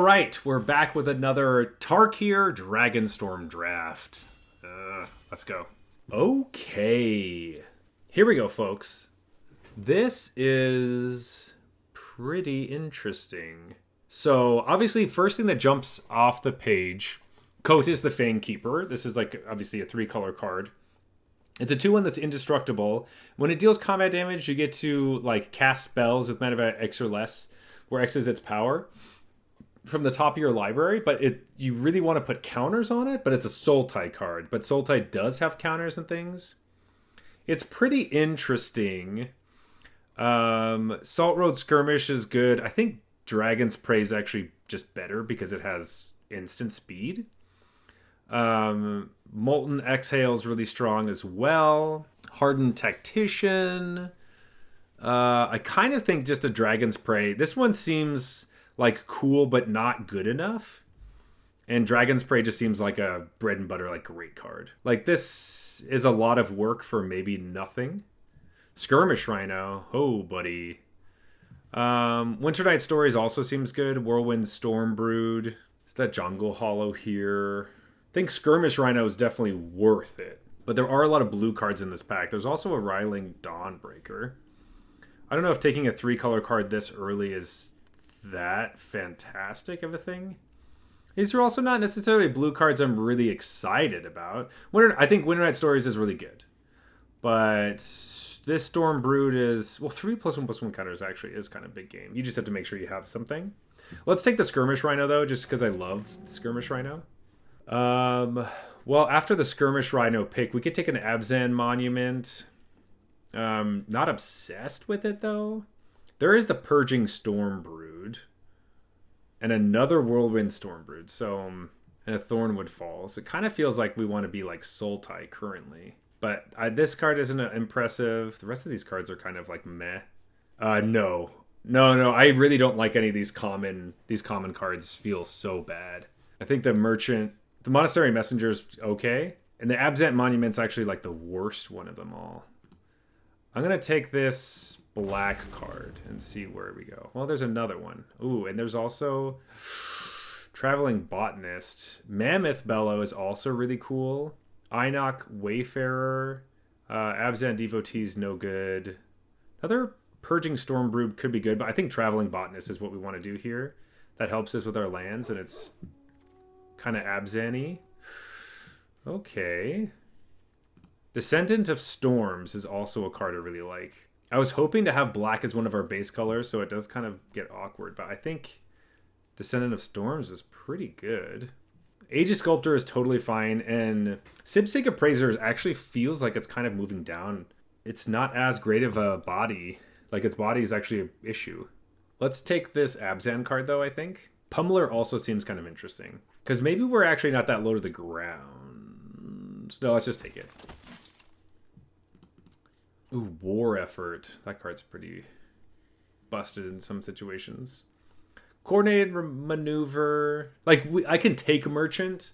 right, we're back with another Tarkir Dragonstorm draft. Let's go. Okay. Here we go, folks. This is pretty interesting. So, obviously, first thing that jumps off the page, Coat is the Fang Keeper. This is like, obviously, a 3-color card. It's a 2/1 that's indestructible. When it deals combat damage, you get to like cast spells with mana of X or less, where X is its power, from the top of your library. But you really want to put counters on it, but it's a Sultai card. But Sultai does have counters and things. It's pretty interesting. Salt Road Skirmish is good. I think Dragon's Prey is actually just better because it has instant speed. Molten Exhale is really strong as well. Hardened Tactician. I kind of think just a Dragon's Prey. This one seems like cool, but not good enough. And Dragon's Prey just seems like a bread and butter, like great card. Like this is a lot of work for maybe nothing. Skirmish Rhino. Oh, buddy. Winter Night Stories also seems good. Whirlwind Stormbrood. Is that Jungle Hollow here? I think Skirmish Rhino is definitely worth it. But there are a lot of blue cards in this pack. There's also a Riling Dawnbreaker. I don't know if taking a 3-color card this early is that fantastic of a thing. These are also not necessarily blue cards I'm really excited about. I think Winter Night Stories is really good. But this Stormbrood is... Well, 3+1/+1 counters actually is kind of big game. You just have to make sure you have something. Let's take the Skirmish Rhino, though, just because I love Skirmish Rhino. Well, after the Skirmish Rhino pick, we could take an Abzan Monument. Not obsessed with it, though. There is the Purging Stormbrood. And another Whirlwind Stormbrood. So, and a Thornwood Falls. It kind of feels like we want to be like Sultai currently. But this card isn't impressive. The rest of these cards are kind of like meh. No. I really don't like any of these common cards. Feel so bad. I think the Monastery Messenger's okay. And the Abzant Monument's actually like the worst one of them all. I'm going to take this black card and see where we go. Well, there's another one. Ooh, and there's also Traveling Botanist. Mammoth Bellow is also really cool. Einok Wayfarer. Abzant Devotee's no good. Another Purging Stormbrood could be good, but I think Traveling Botanist is what we want to do here. That helps us with our lands, and it's kind of Abzan-y. Okay. Descendant of Storms is also a card I really like. I was hoping to have black as one of our base colors, so it does kind of get awkward, but I think Descendant of Storms is pretty good. Aegis Sculptor is totally fine, and Sibsig Appraiser actually feels like it's kind of moving down. It's not as great of a body. Like, its body is actually an issue. Let's take this Abzan card, though, I think. Pummeler also seems kind of interesting. Because maybe we're actually not that low to the ground. No, let's just take it. Ooh, War Effort. That card's pretty busted in some situations. Coordinated Maneuver. Like, I can take Merchant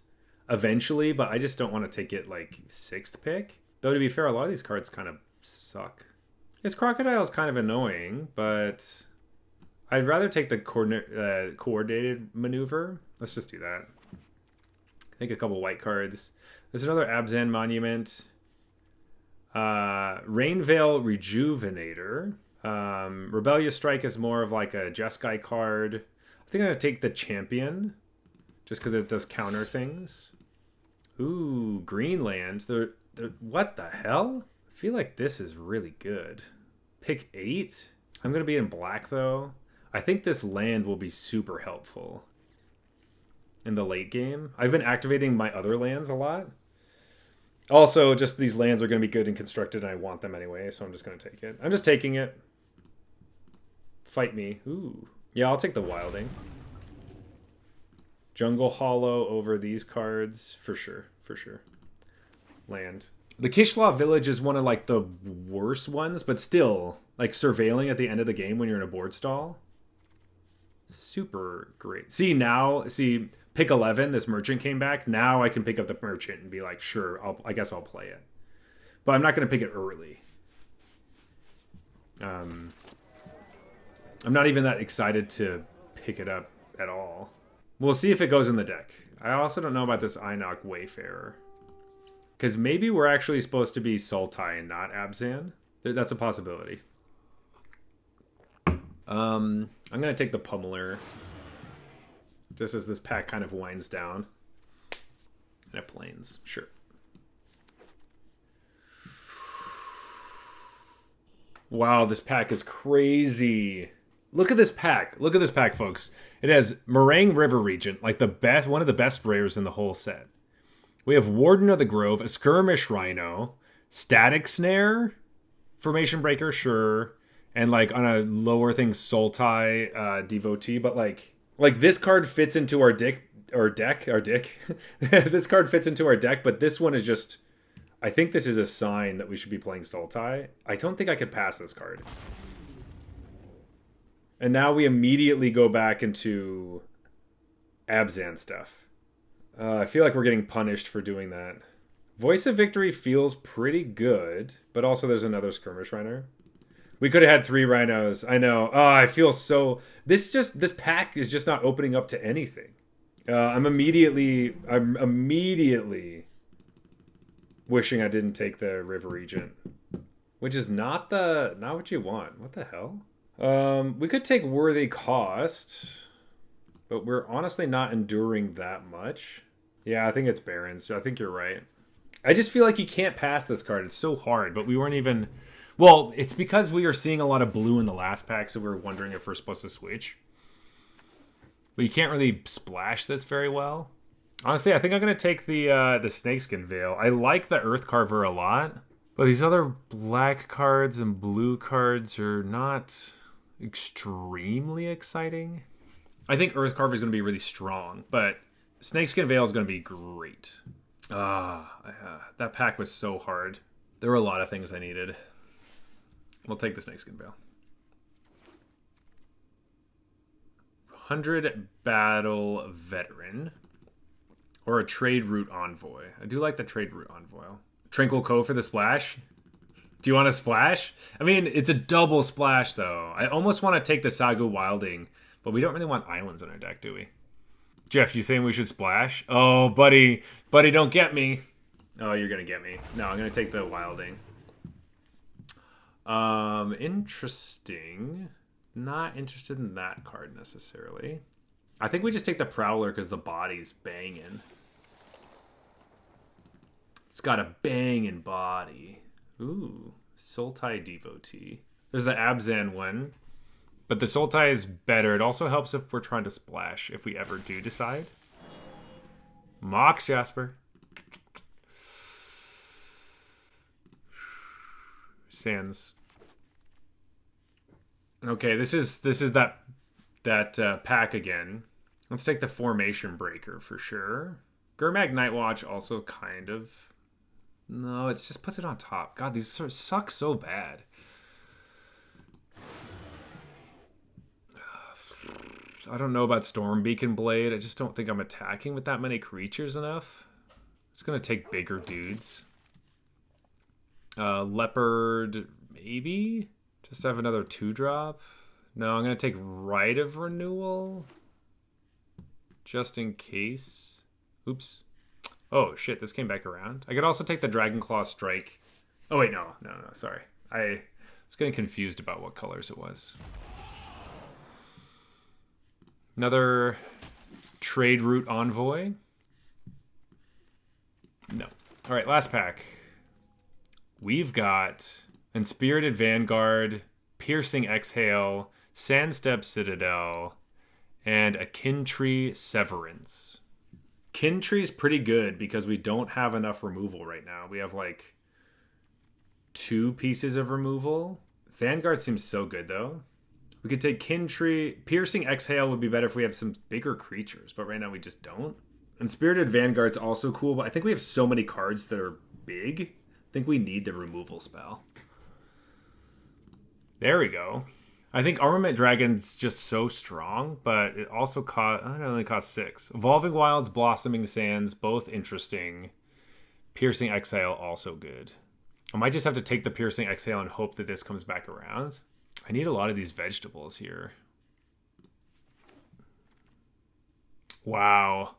eventually, but I just don't want to take it, like, 6th pick. Though, to be fair, a lot of these cards kind of suck. This Crocodile is kind of annoying, but I'd rather take the Coordinated Maneuver. Let's just do that. I think a couple white cards. There's another Abzan Monument. Rainveil Rejuvenator. Rebellious Strike is more of like a Jeskai card. I think I'm going to take the Champion. Just because it does counter things. Ooh, Greenland. What the hell? I feel like this is really good. Pick 8. I'm going to be in black, though. I think this land will be super helpful in the late game. I've been activating my other lands a lot. Also, just these lands are going to be good and constructed, and I want them anyway, so I'm just going to take it. I'm just taking it. Fight me. Ooh. Yeah, I'll take the Wilding. Jungle Hollow over these cards. For sure. For sure. Land. The Kishlaw Village is one of, like, the worst ones, but still, like, surveilling at the end of the game when you're in a board stall. Super great. See, pick 11, this Merchant came back. Now I can pick up the Merchant and be like, sure, I guess I'll play it. But I'm not going to pick it early. I'm not even that excited to pick it up at all. We'll see if it goes in the deck. I also don't know about this Einok Wayfarer. Because maybe we're actually supposed to be Sultai and not Abzan. That's a possibility. I'm going to take the Pummeler. Just as this pack kind of winds down. And it planes. Sure. Wow, this pack is crazy. Look at this pack. Look at this pack, folks. It has Meringue River Regent, like the best, one of the best rares in the whole set. We have Warden of the Grove, a Skirmish Rhino, Static Snare, Formation Breaker, sure, and like on a lower thing, Sultai Devotee. But like this card fits into our deck. This card fits into our deck, but this one is just. I think this is a sign that we should be playing Sultai. I don't think I could pass this card. And now we immediately go back into Abzan stuff. I feel like we're getting punished for doing that. Voice of Victory feels pretty good, but also there's another Skirmish Rhino. We could have had 3 Rhinos. I know. Oh, I feel so... This pack is just not opening up to anything. I'm immediately wishing I didn't take the River Regent, which is not what you want. What the hell? We could take Worthy Cost, but we're honestly not enduring that much. Yeah, I think it's Barons. I think you're right. I just feel like you can't pass this card. It's so hard, but we weren't even... Well, it's because we were seeing a lot of blue in the last pack, so we were wondering if we're supposed to switch. But you can't really splash this very well. Honestly, I think I'm going to take the Snakeskin Veil. I like the Earth Carver a lot, but these other black cards and blue cards are not extremely exciting. I think Earth Carver is going to be really strong, but Snakeskin Veil is going to be great. That pack was so hard. There were a lot of things I needed. We'll take the Snakeskin Veil. 100 Battle Veteran. Or a Trade Route Envoy. I do like the Trade Route Envoy. Tranquil Cove for the splash. Do you want a splash? I mean, it's a double splash, though. I almost want to take the Sagu Wilding, but we don't really want islands in our deck, do we? Jeff, you saying we should splash? Oh, buddy. Buddy, don't get me. Oh, you're going to get me. No, I'm going to take the Wilding. Interesting. Not interested in that card, necessarily. I think we just take the Prowler because the body's banging. It's got a banging body. Ooh, Sultai Devotee. There's the Abzan one. But the Sultai is better. It also helps if we're trying to splash, if we ever do decide. Mox Jasper. Sands. Okay, this is that pack again. Let's take the Formation Breaker for sure. Gurmag Nightwatch also kind of. No, it just puts it on top. God, these sort of suck so bad. I don't know about Storm Beacon Blade. I just don't think I'm attacking with that many creatures enough. It's going to take bigger dudes. Leopard, maybe? Just have another 2-drop. No, I'm going to take Rite of Renewal. Just in case. Oops. Oh, shit, this came back around. I could also take the Dragonclaw Strike. Oh, wait, no, sorry. I was getting confused about what colors it was. Another Trade Route Envoy. No. All right, last pack. We've got Inspirited Vanguard, Piercing Exhale, Sandstep Citadel, and a Kintree Severance. Kintree's pretty good because we don't have enough removal right now. We have like 2 pieces of removal. Vanguard seems so good though. We could take Kintree. Piercing Exhale would be better if we have some bigger creatures, but right now we just don't. And Spirited Vanguard's also cool, but I think we have so many cards that are big. I think we need the removal spell. There we go. I think Armament Dragon's just so strong, but it also only costs 6. Evolving Wilds, Blossoming Sands, both interesting. Piercing Exhale, also good. I might just have to take the Piercing Exhale and hope that this comes back around. I need a lot of these vegetables here. Wow.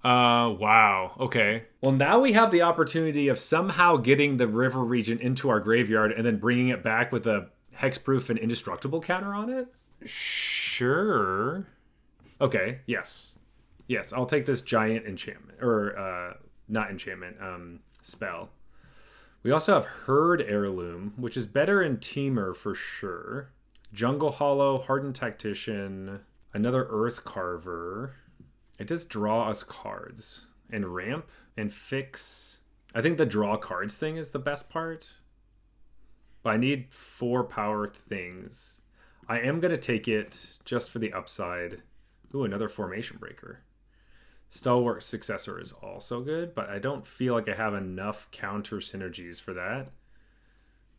Wow. Okay. Well, now we have the opportunity of somehow getting the river region into our graveyard and then bringing it back with a hexproof and indestructible counter on it? Sure. Okay, yes. Yes, I'll take this giant enchantment. Or, not enchantment, spell. We also have Herd Heirloom, which is better in Teamer for sure. Jungle Hollow, Hardened Tactician, another Earth Carver. It does draw us cards. And ramp and fix. I think the draw cards thing is the best part. But I need 4 power things. I am going to take it just for the upside. Ooh, another Formation Breaker. Stalwart Successor is also good, but I don't feel like I have enough counter synergies for that.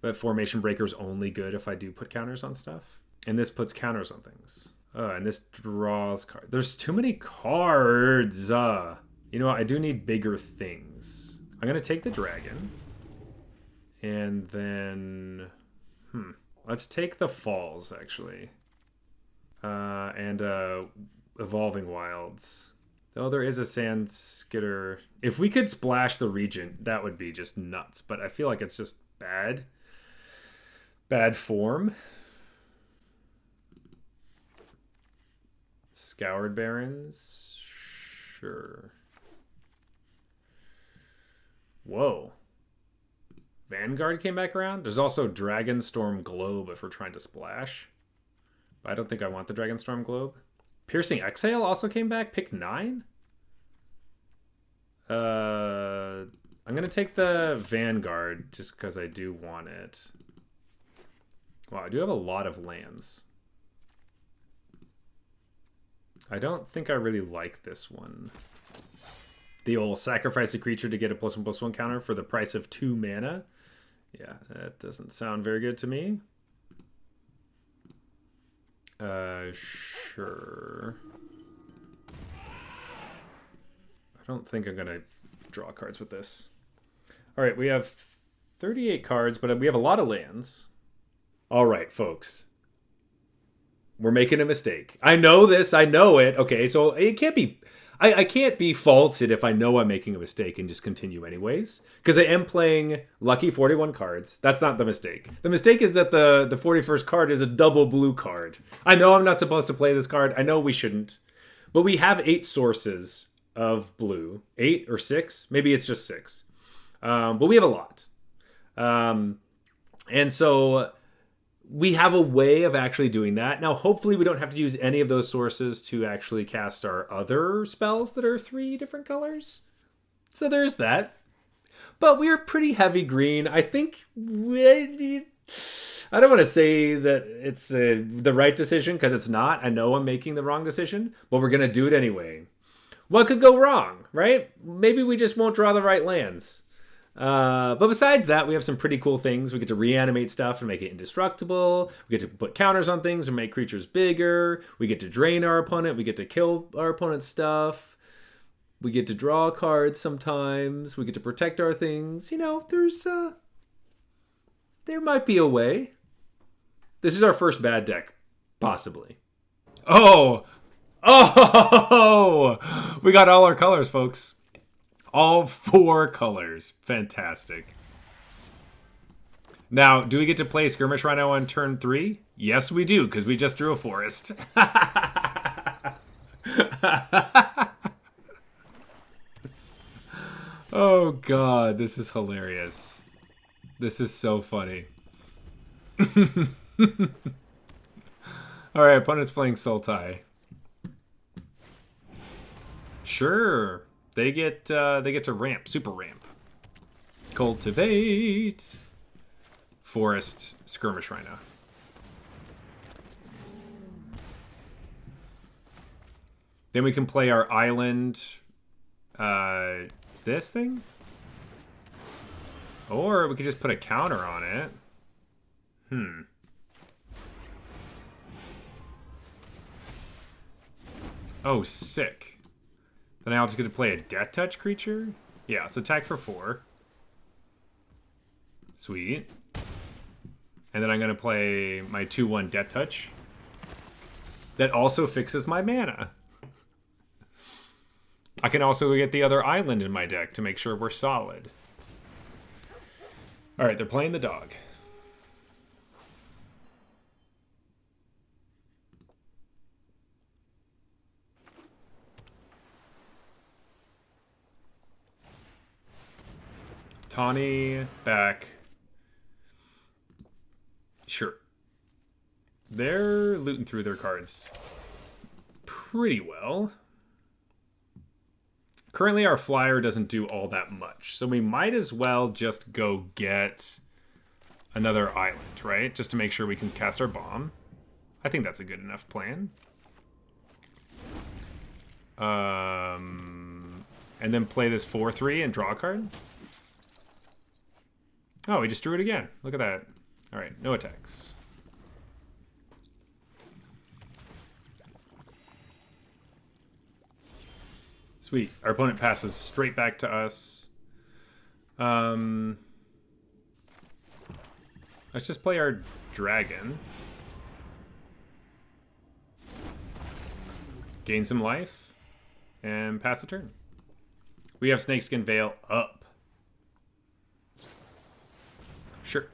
But Formation Breaker is only good if I do put counters on stuff. And this puts counters on things. And this draws cards. There's too many cards. You know what? I do need bigger things. I'm going to take the dragon. And then... let's take the falls, actually. And Evolving Wilds. Oh, there is a Sand Skitter. If we could splash the Regent, that would be just nuts. But I feel like it's just bad. Bad form. Scoured Barrens. Sure. Whoa. Vanguard came back around. There's also Dragonstorm Globe if we're trying to splash. But I don't think I want the Dragonstorm Globe. Piercing Exhale also came back. Pick 9? I'm going to take the Vanguard just because I do want it. Wow, I do have a lot of lands. I don't think I really like this one. The old sacrifice a creature to get a +1/+1 counter for the price of 2 mana. Yeah, that doesn't sound very good to me. Sure. I don't think I'm going to draw cards with this. All right, we have 38 cards, but we have a lot of lands. All right, folks. We're making a mistake. I know this. I know it. Okay, so it can't be... I can't be faulted if I know I'm making a mistake and just continue anyways. Because I am playing lucky 41 cards. That's not the mistake. The mistake is that the 41st card is a double blue card. I know I'm not supposed to play this card. I know we shouldn't. But we have 8 sources of blue. 8 or 6? Maybe it's just 6. But we have a lot. And so... we have a way of actually doing that. Now, hopefully we don't have to use any of those sources to actually cast our other spells that are 3 different colors. So there's that. But we're pretty heavy green. I think... I don't want to say that it's the right decision, because it's not. I know I'm making the wrong decision, but we're going to do it anyway. What could go wrong, right? Maybe we just won't draw the right lands. But besides that, we have some pretty cool things. We get to reanimate stuff and make it indestructible. We get to put counters on things and make creatures bigger. We get to drain our opponent. We get to kill our opponent's stuff. We get to draw cards sometimes. We get to protect our things. You know, there might be a way. This is our first bad deck, possibly. Oh! We got all our colors, folks. All 4 colors. Fantastic. Now, do we get to play Skirmish Rhino on turn 3? Yes, we do, because we just drew a forest. Oh, God. This is hilarious. This is so funny. All right, opponent's playing Sultai. Sure. They get to ramp, super ramp. Cultivate. Forest, Skirmish Rhino. Then we can play our island, this thing? Or we could just put a counter on it. Oh, sick. Then I also get to play a Death Touch creature? Yeah, it's attack for 4. Sweet. And then I'm going to play my 2/1 Death Touch. That also fixes my mana. I can also get the other island in my deck to make sure we're solid. All right, they're playing the dog. Tawny, back. Sure. They're looting through their cards pretty well. Currently, our flyer doesn't do all that much, so we might as well just go get another island, right? Just to make sure we can cast our bomb. I think that's a good enough plan. And then play this 4-3 and draw a card. Oh, we just drew it again. Look at that. All right, no attacks. Sweet. Our opponent passes straight back to us. Let's just play our dragon. Gain some life. And pass the turn. We have Snakeskin Veil up. Sure.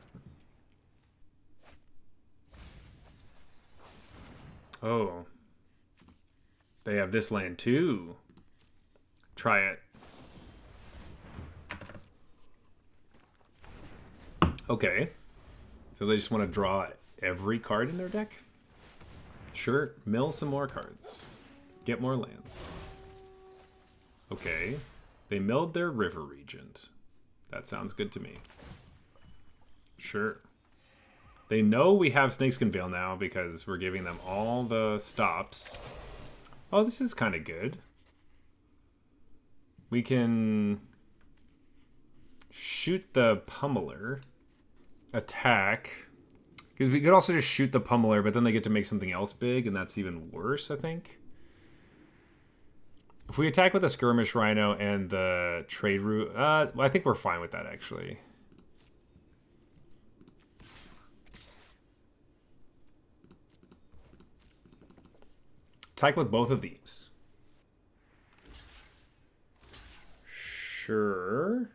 Oh. They have this land too. Try it. Okay. So they just want to draw every card in their deck? Sure. Mill some more cards. Get more lands. Okay. They milled their River Regent. That sounds good to me. Sure. They know we have Snakeskin Veil now because we're giving them all the stops. Oh, this is kind of good. We can shoot the Pummeler, attack, because we could also just shoot the Pummeler, but then they get to make something else big, and that's even worse, I think. If we attack with a Skirmish Rhino and the Trade Route, I think we're fine with that, actually. Attack with both of these. Sure.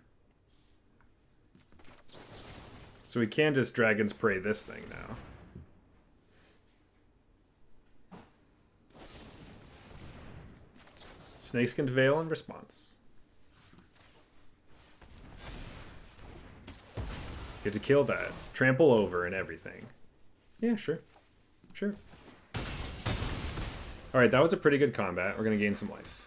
So we can just Dragon's Prey this thing now. Snakeskin Veil in response. Get to kill that. Trample over and everything. Yeah, sure. Sure. Alright, that was a pretty good combat. We're going to gain some life.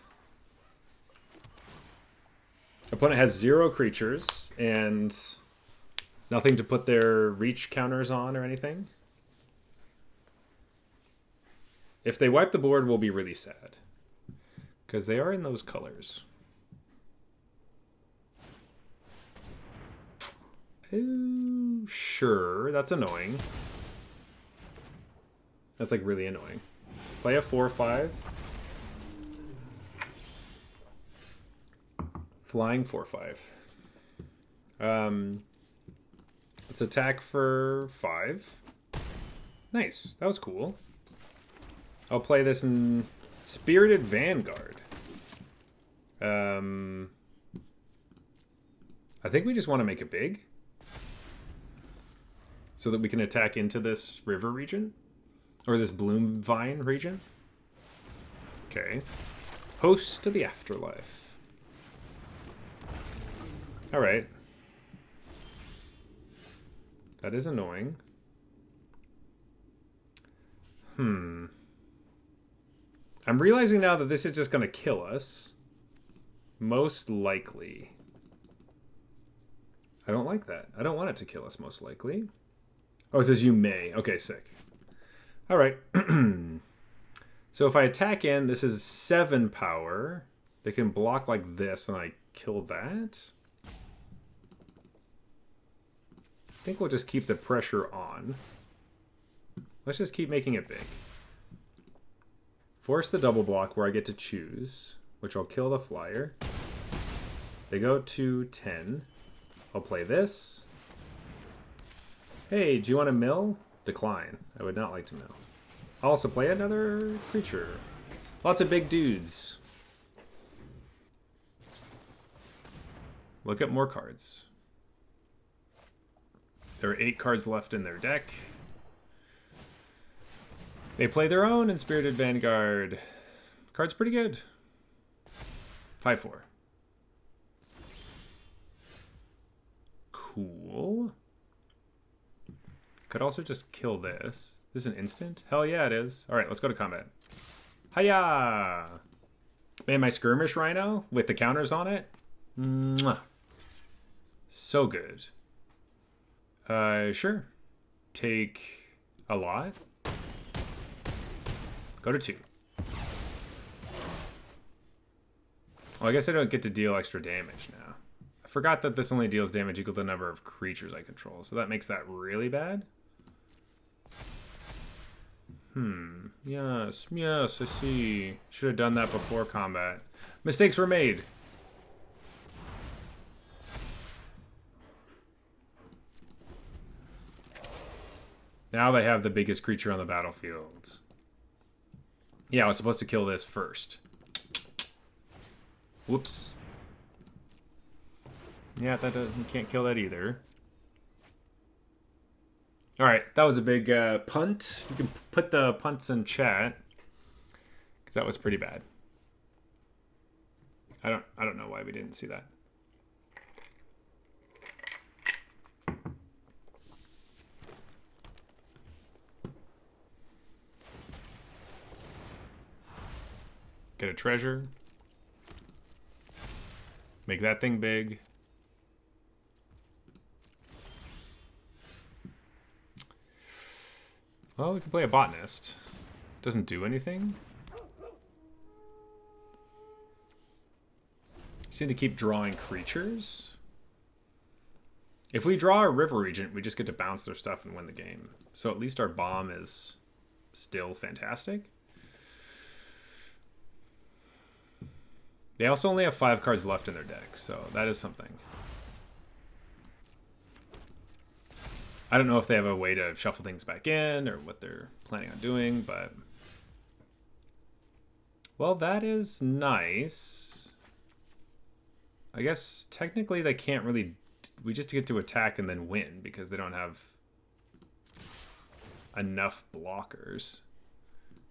Opponent has 0 creatures and nothing to put their reach counters on or anything. If they wipe the board, we'll be really sad. Because they are in those colors. Oh, sure. That's annoying. That's like really annoying. Play a 4/5. Flying 4/5. Let's attack for 5. Nice. That was cool. I'll play this in Spirited Vanguard. I think we just want to make it big. So that we can attack into this river region. Or this bloom vine region. Okay. Host to the afterlife. Alright. That is annoying. I'm realizing now that this is just going to kill us. Most likely. I don't like that. I don't want it to kill us, most likely. Oh, it says you may. Okay, sick. Alright. So if I attack in, this is 7 power. They can block like this, and I kill that. I think we'll just keep the pressure on. Let's just keep making it big. Force the double block where I get to choose, which I'll kill the flyer. They go to 10. I'll play this. Hey, do you want to mill? Decline. I would not like to mill. I'll also play another creature. Lots of big dudes. Look at more cards. There are 8 cards left in their deck. They play their own in Spirited Vanguard. Card's pretty good. 5/4. Cool. Could also just kill this. This is an instant? Hell yeah, it is. All right, let's go to combat. Hiya! Man, my skirmish rhino with the counters on it. Mwah. So good. Sure. Take a lot. Go to 2. Well, I guess I don't get to deal extra damage now. I forgot that this only deals damage equal to the number of creatures I control, so that makes that really bad. Yes, I see. Should have done that before combat. Mistakes were made. Now they have the biggest creature on the battlefield. Yeah, I was supposed to kill this first. Whoops. Yeah, that doesn't. You can't kill that either. All right, that was a big punt. You can put the punts in chat because that was pretty bad. I don't know why we didn't see that. Get a treasure. Make that thing big. Well, we can play a botanist. Doesn't do anything. Just need to keep drawing creatures. If we draw a river regent, we just get to bounce their stuff and win the game. So at least our bomb is still fantastic. They also only have 5 cards left in their deck, so that is something. I don't know if they have a way to shuffle things back in or what they're planning on doing, but... Well, that is nice. I guess technically they can't really... We just get to attack and then win because they don't have enough blockers.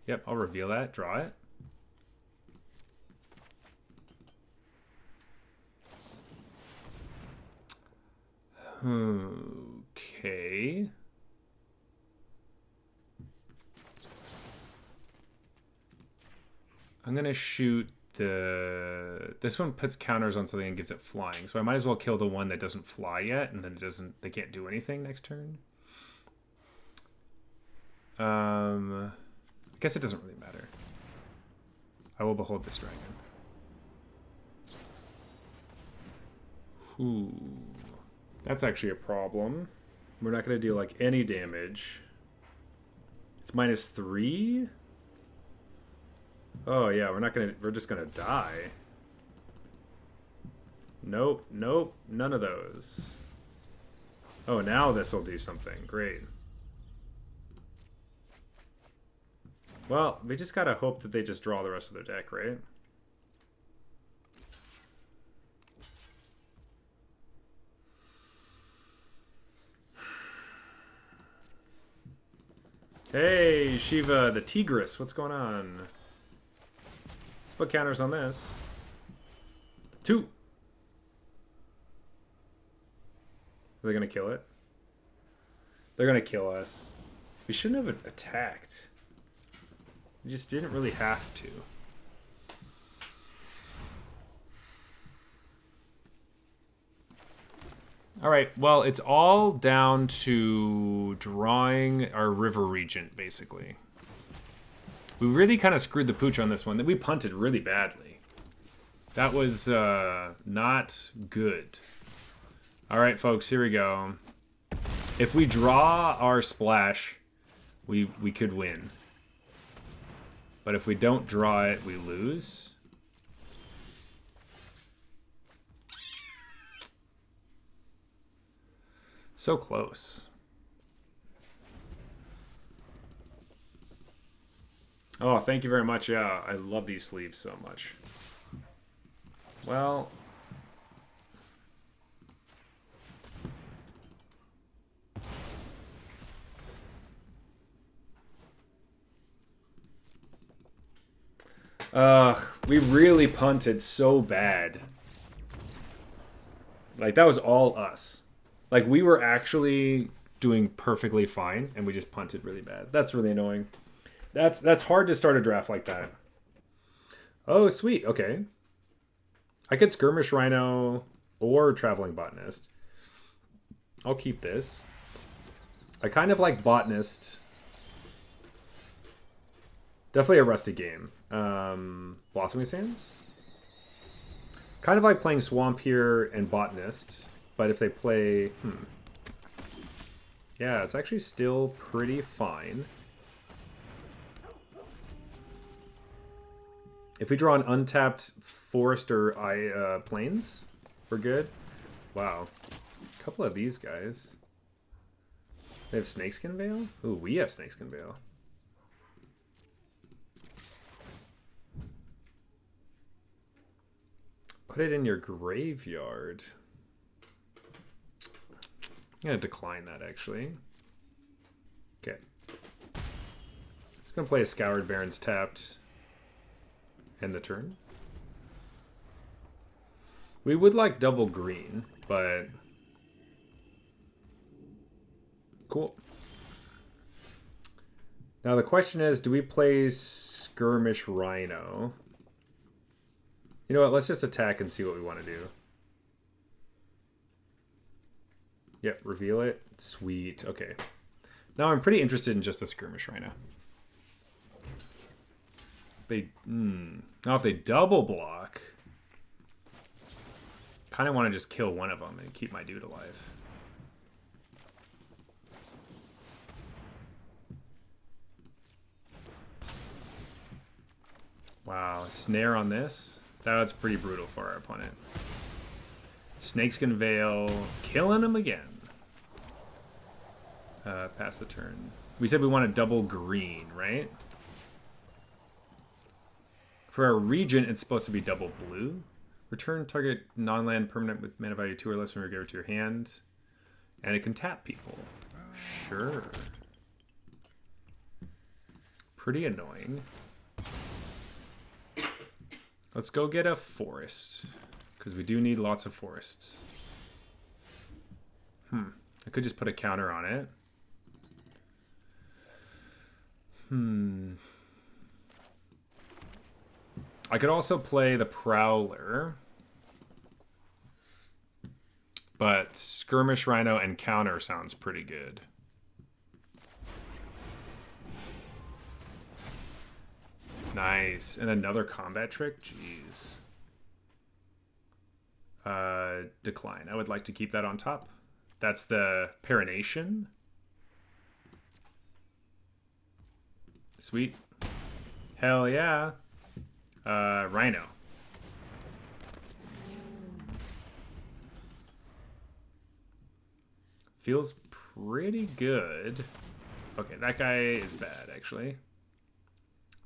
Yep, I'll reveal that. Draw it. Okay. I'm gonna shoot the... This one puts counters on something and gives it flying, so I might as well kill the one that doesn't fly yet, and then it doesn't... They can't do anything next turn. I guess it doesn't really matter. I will behold this dragon. Ooh. That's actually a problem. We're not going to deal like any damage. It's -3. Oh yeah, we're just gonna die. Nope, nope, none of those. Oh, now this will do something. Great. Well, we just gotta hope that they just draw the rest of their deck, right? Hey, Shiva the Tigress, what's going on? Let's put counters on this. 2. Are they gonna kill it? They're gonna kill us. We shouldn't have attacked. We just didn't really have to. All right, well, it's all down to drawing our river regent, basically. We really kind of screwed the pooch on this one. We punted really badly. That was not good. All right, folks, here we go. If we draw our splash, we could win. But if we don't draw it, we lose. So close. Oh, thank you very much. Yeah, I love these sleeves so much. Well, We really punted so bad. Like, that was all us. Like, we were actually doing perfectly fine, and we just punted really bad. That's really annoying. That's hard to start a draft like that. Oh, sweet. Okay. I could Skirmish Rhino or Traveling Botanist. I'll keep this. I kind of like Botanist. Definitely a rusty game. Blossoming Sands? Kind of like playing Swamp here and Botanist. But if they play... Yeah, it's actually still pretty fine. If we draw an untapped Forest or Plains, we're good. Wow. A couple of these guys. They have Snakeskin Veil? Ooh, we have Snakeskin Veil. Put it in your graveyard. I'm going to decline that, actually. Okay. Just going to play a Scoured Barrens tapped. End the turn. We would like double green, but... Cool. Now the question is, do we play Skirmish Rhino? You know what, let's just attack and see what we want to do. Yep, reveal it. Sweet, okay. Now I'm pretty interested in just the Skirmish Rhino. Now if they double block, kind of want to just kill one of them and keep my dude alive. Wow, snare on this? That's pretty brutal for our opponent. Snakeskin Veil, killing him again. Pass the turn. We said we want a double green, right? For our region, it's supposed to be double blue. Return target non-land permanent with mana value 2 or less when you give it to your hand. And it can tap people. Sure. Pretty annoying. Let's go get a forest. Because we do need lots of forests. I could just put a counter on it. I could also play the Prowler. But Skirmish Rhino and counter sounds pretty good. Nice. And another combat trick? Jeez. Decline. I would like to keep that on top. That's the Perenation. Sweet. Hell yeah. Rhino. Feels pretty good. Okay, that guy is bad, actually.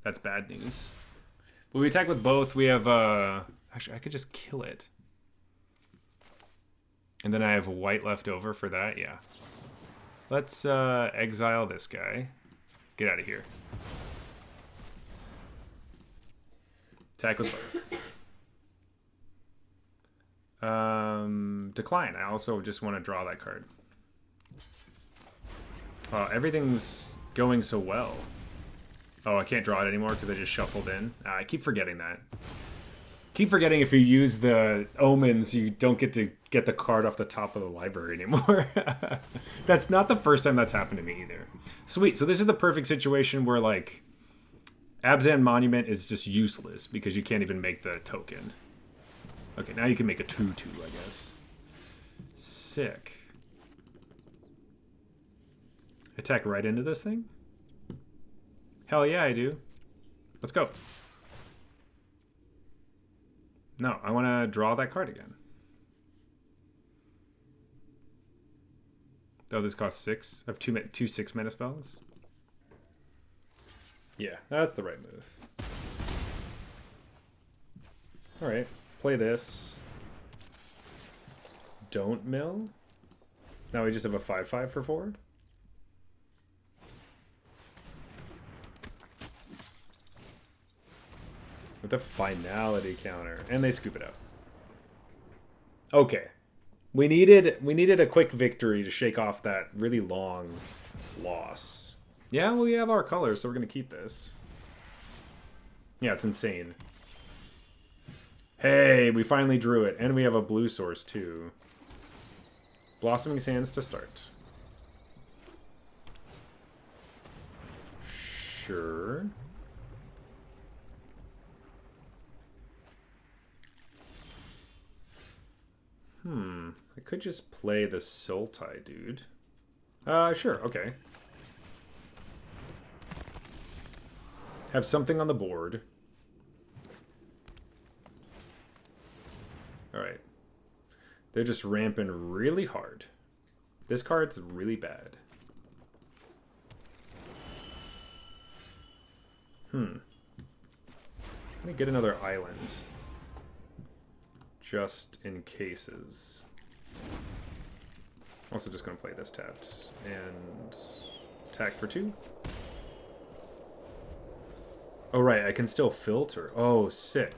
That's bad news. But we attack with both. We have, actually, I could just kill it. And then I have white left over for that, yeah. Let's exile this guy. Get out of here. Attack with both. Decline. I also just want to draw that card. Wow, everything's going so well. Oh, I can't draw it anymore because I just shuffled in. I keep forgetting that. Keep forgetting if you use the omens, you don't get to get the card off the top of the library anymore. That's not the first time that's happened to me either. Sweet, so this is the perfect situation where, like, Abzan Monument is just useless because you can't even make the token. Okay, now you can make a 2/2, I guess. Sick. Attack right into this thing? Hell yeah, I do. Let's go. No, I want to draw that card again. Oh, this costs 6. I have two 6-mana spells. Yeah, that's the right move. Alright, play this. Don't mill. Now we just have a 5/5 for 4. With a finality counter. And they scoop it out. Okay. We needed a quick victory to shake off that really long loss. Yeah, well, we have our colors, so we're going to keep this. Yeah, it's insane. Hey, we finally drew it. And we have a blue source, too. Blossoming Sands to start. Sure. I could just play the Sultai, dude. Sure, okay. Have something on the board. Alright. They're just ramping really hard. This card's really bad. Let me get another island. Just in cases. Also just going to play this tapped. And attack for 2. Oh, right, I can still filter. Oh, sick.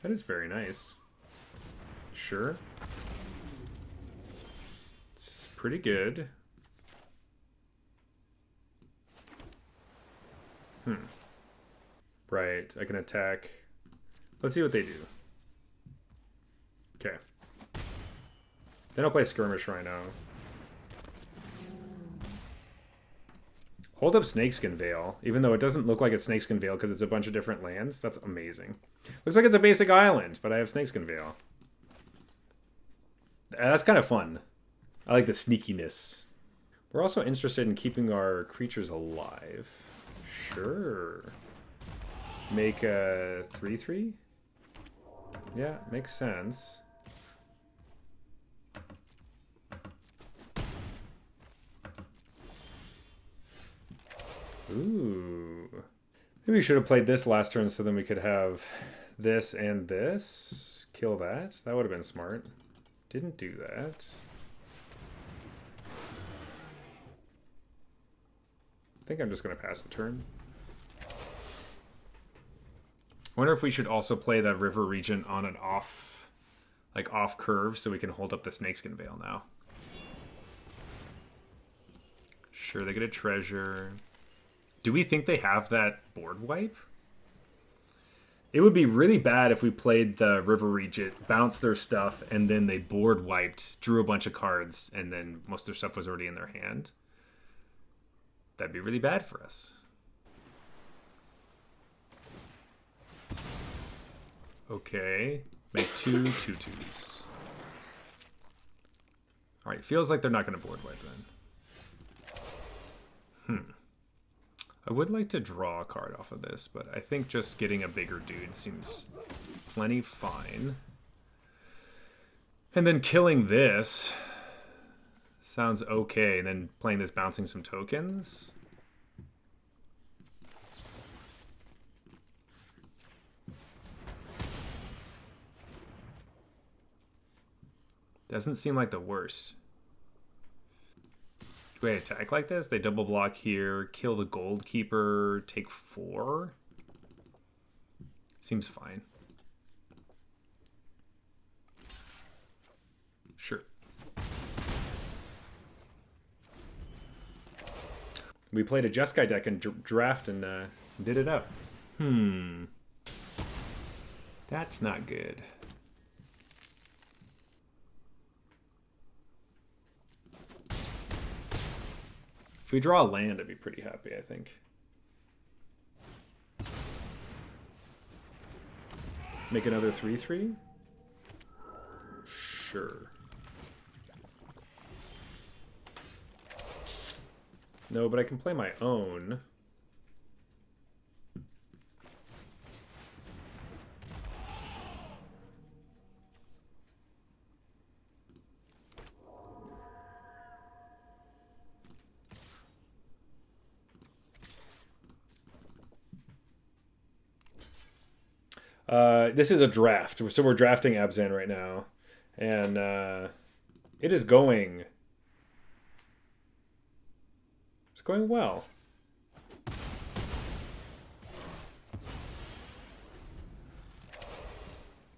That is very nice. Sure. It's pretty good. Right, I can attack. Let's see what they do. Okay. Then I'll play Skirmish right now. Hold up Snakeskin Veil, even though it doesn't look like it's Snakeskin Veil because it's a bunch of different lands. That's amazing. Looks like it's a basic island, but I have Snakeskin Veil. That's kind of fun. I like the sneakiness. We're also interested in keeping our creatures alive. Sure. Make a 3/3? Yeah, makes sense. Ooh. Maybe we should have played this last turn so then we could have this and this. Kill that. That would have been smart. Didn't do that. I think I'm just going to pass the turn. Wonder if we should also play the River Regent on an off, like off curve, so we can hold up the Snakeskin Veil now. Sure, they get a treasure. Do we think they have that board wipe? It would be really bad if we played the River Regent, bounced their stuff, and then they board wiped, drew a bunch of cards, and then most of their stuff was already in their hand. That'd be really bad for us. Okay, make 2 2/2s. Alright, feels like they're not going to board wipe then. I would like to draw a card off of this, but I think just getting a bigger dude seems plenty fine. And then killing this sounds okay, and then playing this, bouncing some tokens. Doesn't seem like the worst. Do I attack like this? They double block here, kill the Gold Keeper, take 4. Seems fine. Sure. We played a Jeskai deck and draft and did it up. That's not good. If we draw a land, I'd be pretty happy, I think. Make another 3/3? Sure. No, but I can play my own. This is a draft, so we're drafting Abzan right now, and it is going. It's going well.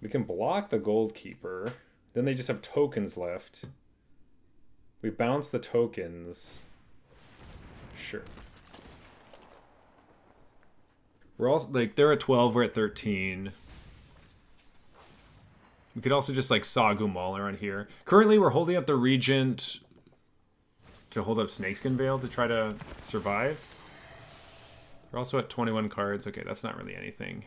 We can block the Gold Keeper. Then they just have tokens left. We bounce the tokens. Sure. We're also like they're at 12, we're at 13. We could also just like Sagu Mauler on here. Currently we're holding up the Regent to hold up Snakeskin Veil to try to survive. We're also at 21 cards. Okay, that's not really anything.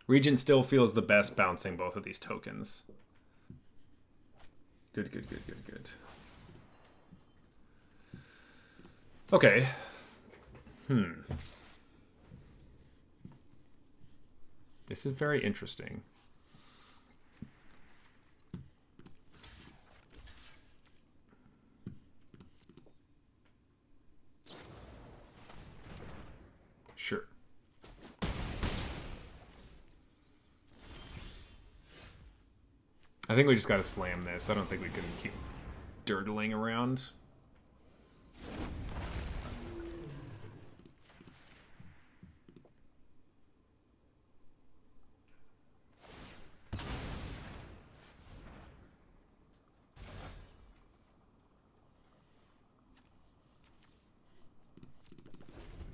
Regent still feels the best bouncing both of these tokens. Good, good, good, good, good. Okay. This is very interesting. Sure. I think we just gotta slam this. I don't think we can keep dirtling around.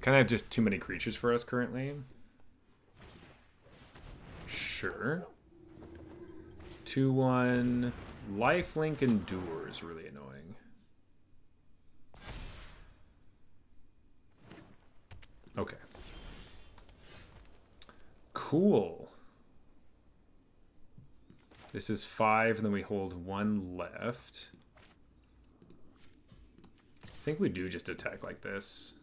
Kind of have just too many creatures for us currently. Sure. 2/1. Lifelink Endure is really annoying. Okay. Cool. This is 5, and then we hold 1 left. I think we do just attack like this.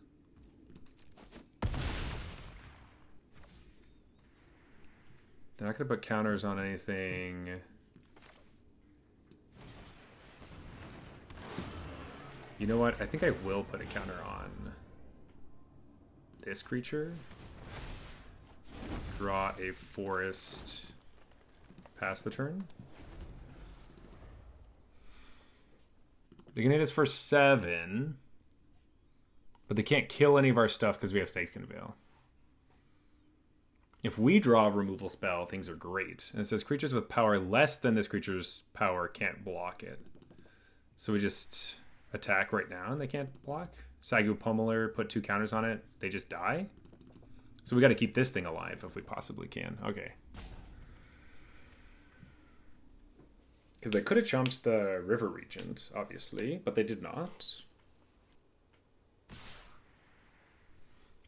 They're not going to put counters on anything. You know what? I think I will put a counter on this creature. Draw a forest. Pass the turn. They can hit us for 7. But they can't kill any of our stuff because we have Snakeskin Veil. If we draw a removal spell, things are great. And it says creatures with power less than this creature's power can't block it. So we just attack right now and they can't block. Sagu Pummeler, put 2 counters on it. They just die. So we got to keep this thing alive if we possibly can. Okay. Because they could have chumped the River Regent, obviously, but they did not.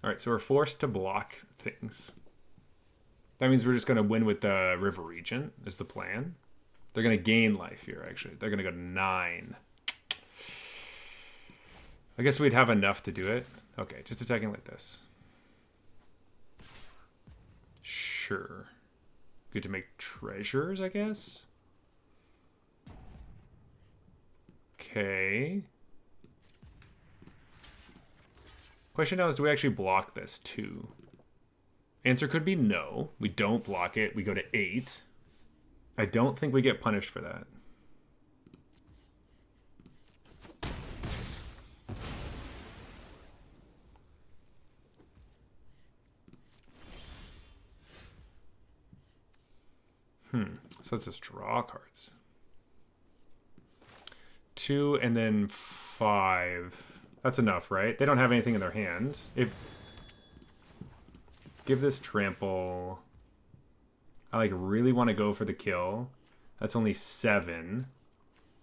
Alright, so we're forced to block things. That means we're just going to win with the River Regent, is the plan. They're going to gain life here, actually. They're going to go to 9. I guess we'd have enough to do it. Okay, just attacking like this. Sure. Good to make treasures, I guess. Okay. Question now is, do we actually block this too? Answer could be no. We don't block it. We go to 8. I don't think we get punished for that. So let's just draw cards. 2 and then 5. That's enough, right? They don't have anything in their hand. Let's give this trample. I like really want to go for the kill. That's only 7.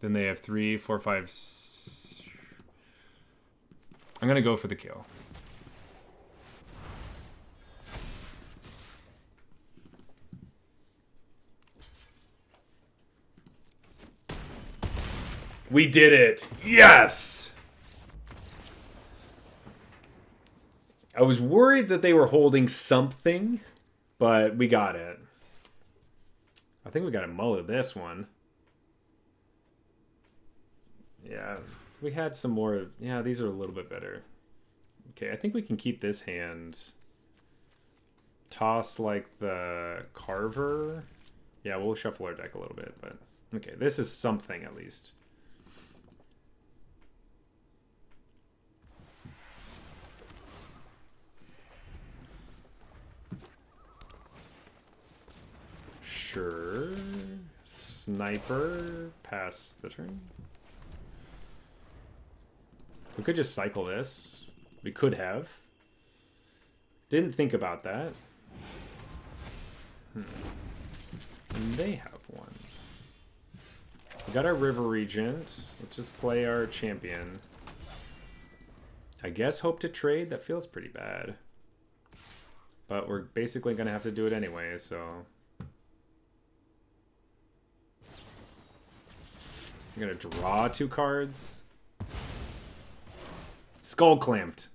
Then they have 3, 4, 5. I'm gonna go for the kill. We did it! Yes! I was worried that they were holding something, but we got it. I think we got to mullet this one. Yeah, we had some more. Yeah, these are a little bit better. Okay, I think we can keep this hand. Toss like the Carver. Yeah, we'll shuffle our deck a little bit, but okay, this is something at least. Sure. Sniper. Pass the turn. We could just cycle this. We could have. Didn't think about that. And they have one. We got our River Regent. Let's just play our champion. I guess hope to trade. That feels pretty bad. But we're basically going to have to do it anyway, so... I'm going to draw 2 cards. Skull Clamped.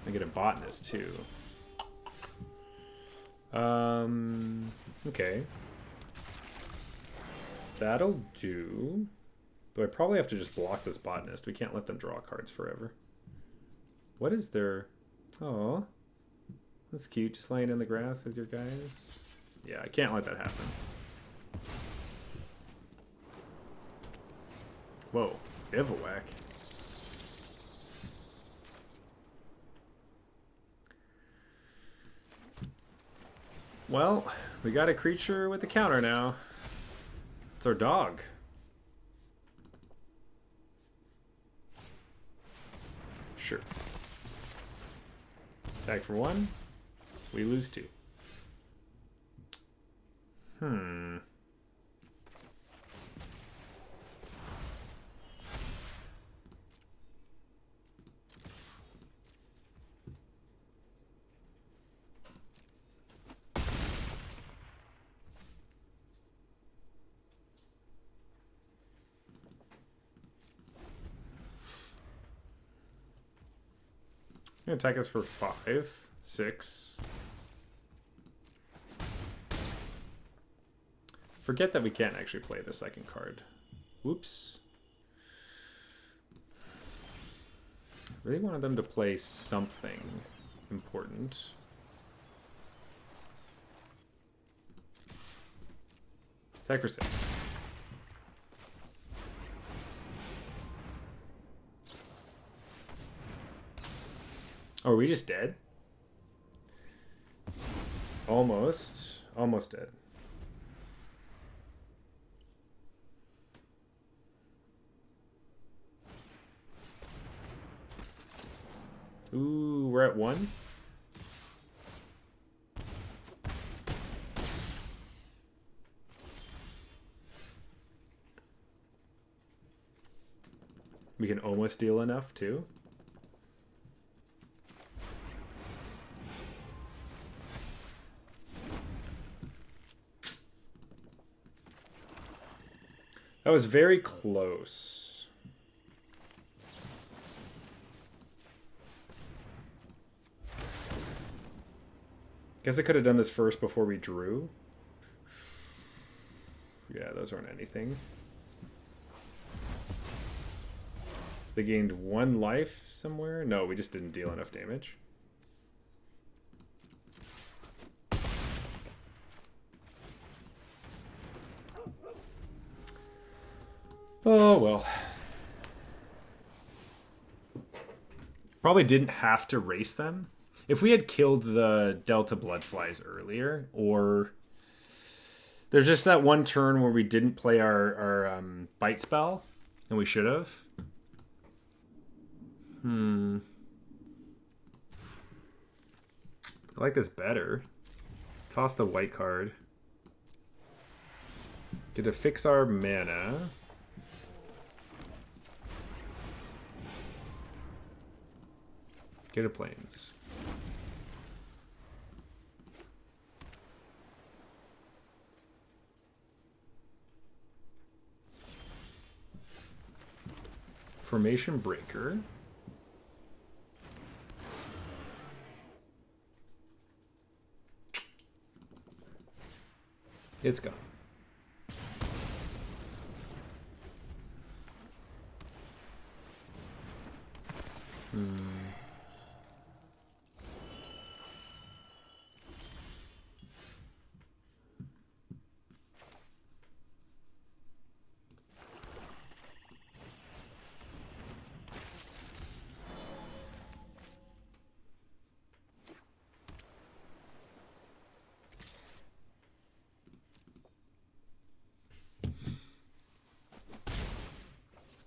I get a Botanist, too. Okay. That'll do. Though I probably have to just block this Botanist. We can't let them draw cards forever. What is their... Oh, that's cute. Just laying in the grass as your guys. Yeah, I can't let that happen. Whoa, Bivouac. Well, we got a creature with a counter now. It's our dog. Sure. Attack for 1. We lose 2. Gonna attack us for 5, 6. Forget that we can't actually play the second card. Whoops. Really wanted them to play something important. Attack for 6. Oh, are we just dead? Almost. Almost dead. Ooh, we're at 1. We can almost deal enough, too. That was very close. Guess I could have done this first before we drew. Yeah, those aren't anything. They gained 1 life somewhere? No, we just didn't deal enough damage. Oh, well. Probably didn't have to race them. If we had killed the Delta Bloodflies earlier, or... There's just that one turn where we didn't play our bite spell, and we should have. I like this better. Toss the white card. Get to fix our mana. Get a plains. Formation Breaker. It's gone.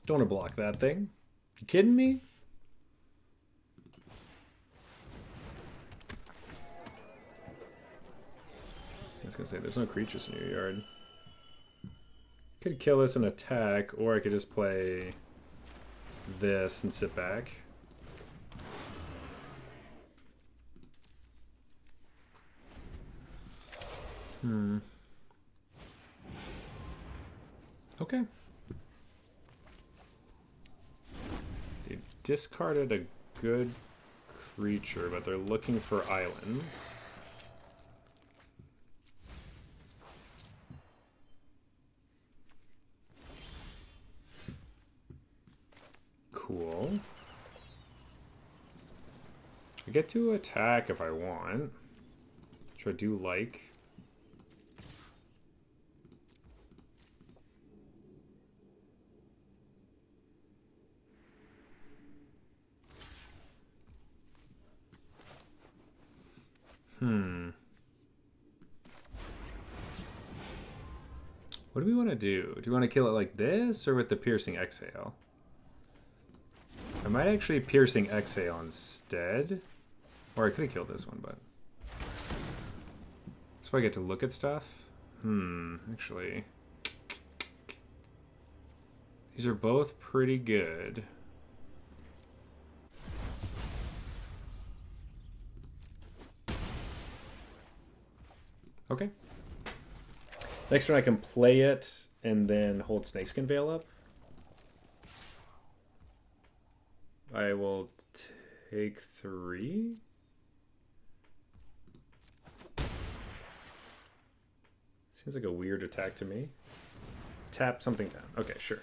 Don't want to block that thing. You kidding me? I was gonna say, there's no creatures in your yard. Could kill this and attack, or I could just play this and sit back. Okay. They discarded a good creature, but they're looking for islands. Cool. I get to attack if I want, which I do like. What do we want to do? Do you want to kill it like this or with the piercing exhale? I might actually piercing exhale instead. Or I could have killed this one, but... So I get to look at stuff? Actually... These are both pretty good. Okay. Next turn I can play it and then hold Snakeskin Veil up. I will take 3. Seems like a weird attack to me. Tap something down. Okay, sure.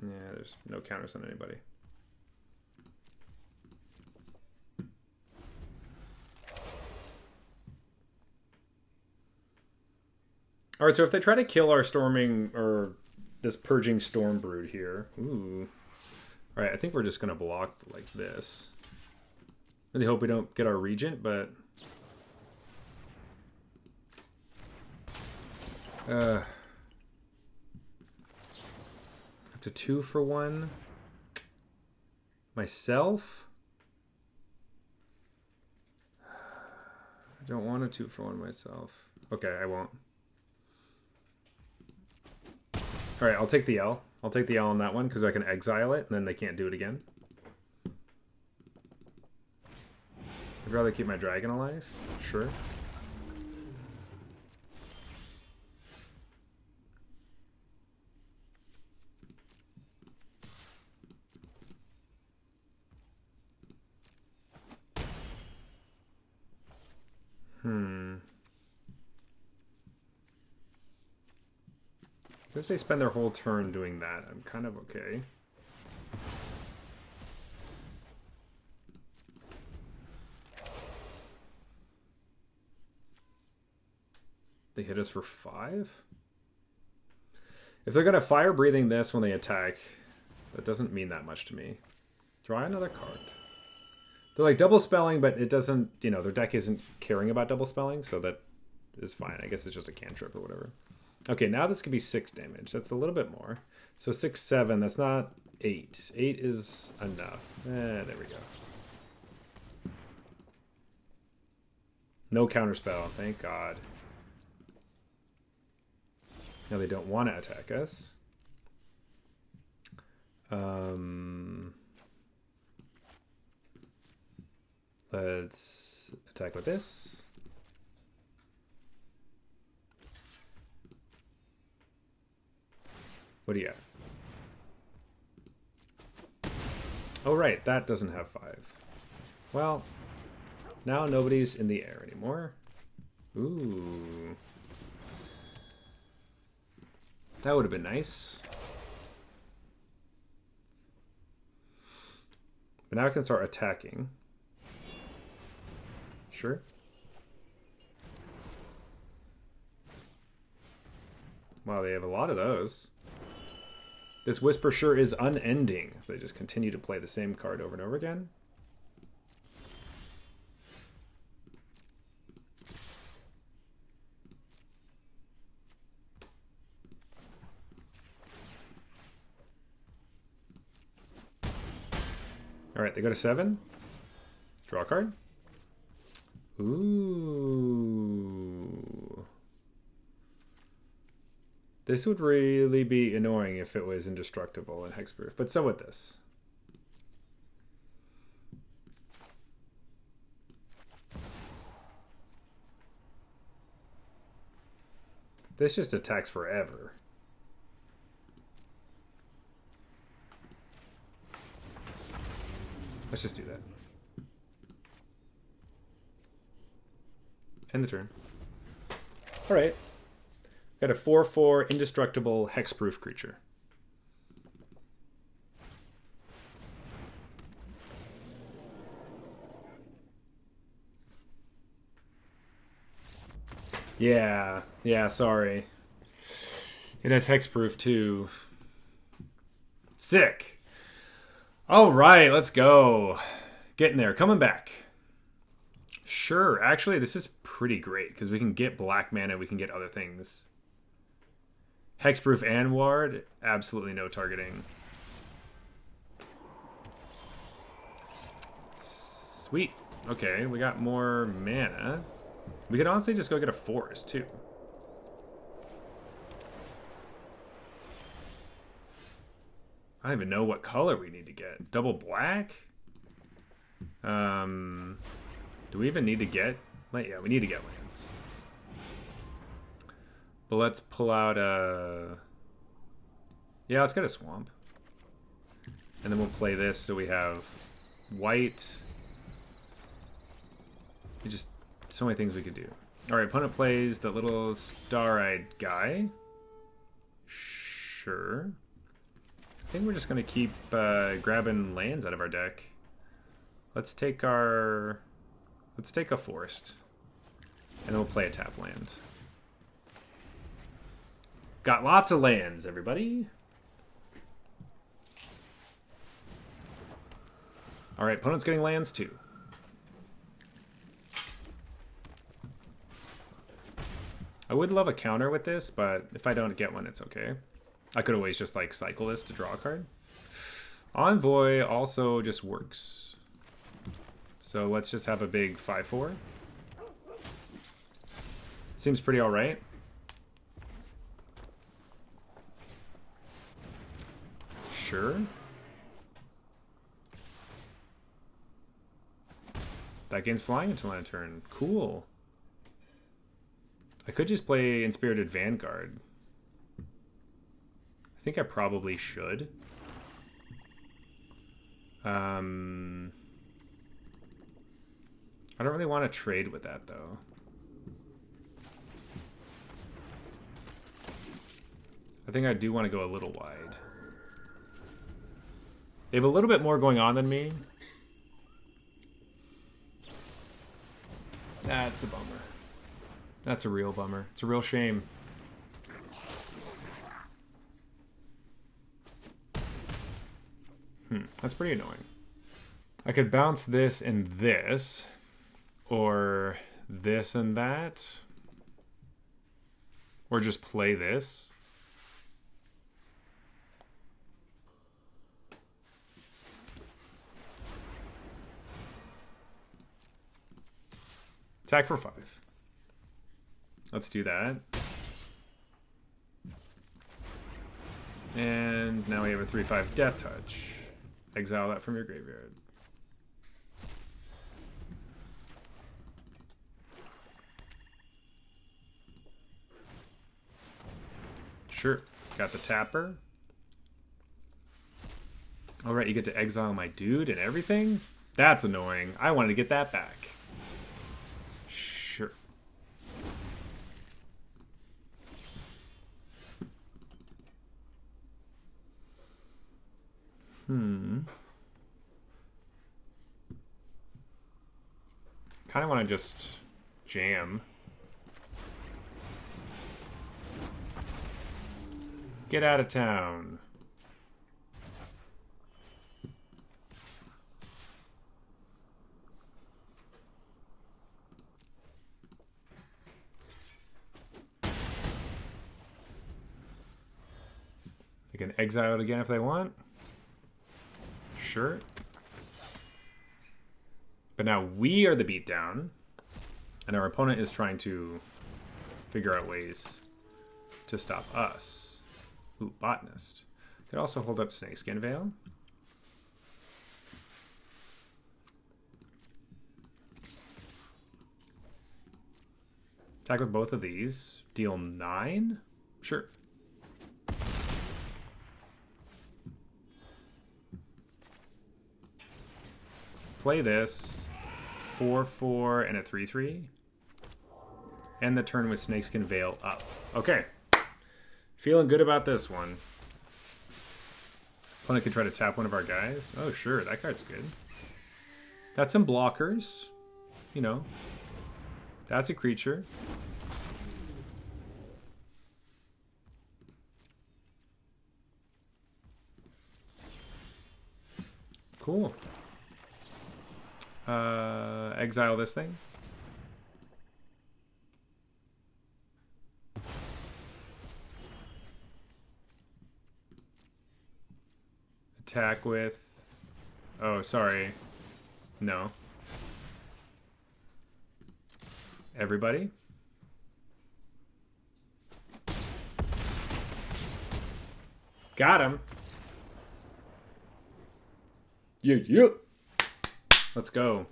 Yeah, there's no counters on anybody. All right, so if they try to kill our storming or this purging storm brood here, ooh. All right, I think we're just gonna block like this. Really hope we don't get our regent, but up to 2 for 1. Myself. I don't want a 2 for 1 myself. Okay, I won't. All right, I'll take the L. I'll take the L on that one because I can exile it and then they can't do it again. I'd rather keep my dragon alive. Sure. If they spend their whole turn doing that, I'm kind of okay. They hit us for 5? If they're going to fire breathing this when they attack, that doesn't mean that much to me. Draw another card. They're like double spelling, but it doesn't, you know, their deck isn't caring about double spelling, so that is fine. I guess it's just a cantrip or whatever. Okay, now this could be 6 damage. That's a little bit more. So 6, 7. That's not 8. 8 is enough. There we go. No counterspell. Thank God. Now they don't want to attack us. Let's attack with this. What do you have? Oh, right. That doesn't have 5. Well, now nobody's in the air anymore. Ooh. That would have been nice. But now I can start attacking. Sure. Wow, they have a lot of those. This Whisper sure is unending, as they just continue to play the same card over and over again. All right, they go to 7. Draw a card. Ooh. This would really be annoying if it was indestructible and hexproof, but so would this. This just attacks forever. Let's just do that. End the turn. All right. Got a 4/4 indestructible hexproof creature. Yeah, sorry. It has hexproof too. Sick. All right, let's go. Getting there, coming back. Sure, actually, this is pretty great because we can get black mana, we can get other things. Hexproof and ward, absolutely no targeting. Sweet. Okay, we got more mana. We could honestly just go get a forest too. I don't even know what color we need to get. Double black? Do we even need to get... Yeah, we need to get lands. But let's pull out a... Yeah, let's get a swamp. And then we'll play this so we have white. Just so many things we could do. Alright, opponent plays the little star-eyed guy. Sure. I think we're just going to keep grabbing lands out of our deck. Let's take our... Let's take a forest. And then we'll play a tap land. Got lots of lands, everybody. Alright, opponent's getting lands too. I would love a counter with this, but if I don't get one, it's okay. I could always just like cycle this to draw a card. Envoy also just works. So let's just have a big 5/4. Seems pretty alright. Sure. That gains flying until end of turn. Cool. I could just play Inspirited Vanguard. I think I probably should. I don't really want to trade with that, though. I think I do want to go a little wide. They have a little bit more going on than me. That's a bummer. That's a real bummer. It's a real shame. That's pretty annoying. I could bounce this and this, or this and that, or just play this. Attack for 5. Let's do that. And now we have a 3/5 Death Touch. Exile that from your graveyard. Sure. Got the tapper. Alright, you get to exile my dude and everything? That's annoying. I wanted to get that back. Sure. Kind of want to just jam. Get out of town. They can exile it again if they want. Sure. But now we are the beatdown. And our opponent is trying to figure out ways to stop us. Ooh, botanist. Could also hold up Snakeskin Veil. Attack with both of these. Deal 9? Sure. Play this. 4/4 and a 3/3. End the turn with Snakeskin Veil up. Okay. Feeling good about this one. Opponent could try to tap one of our guys. Oh, sure. That card's good. That's some blockers. You know. That's a creature. Cool. Exile this thing. Attack with... Oh, sorry. No. Everybody. Got him. Yeah. Let's go.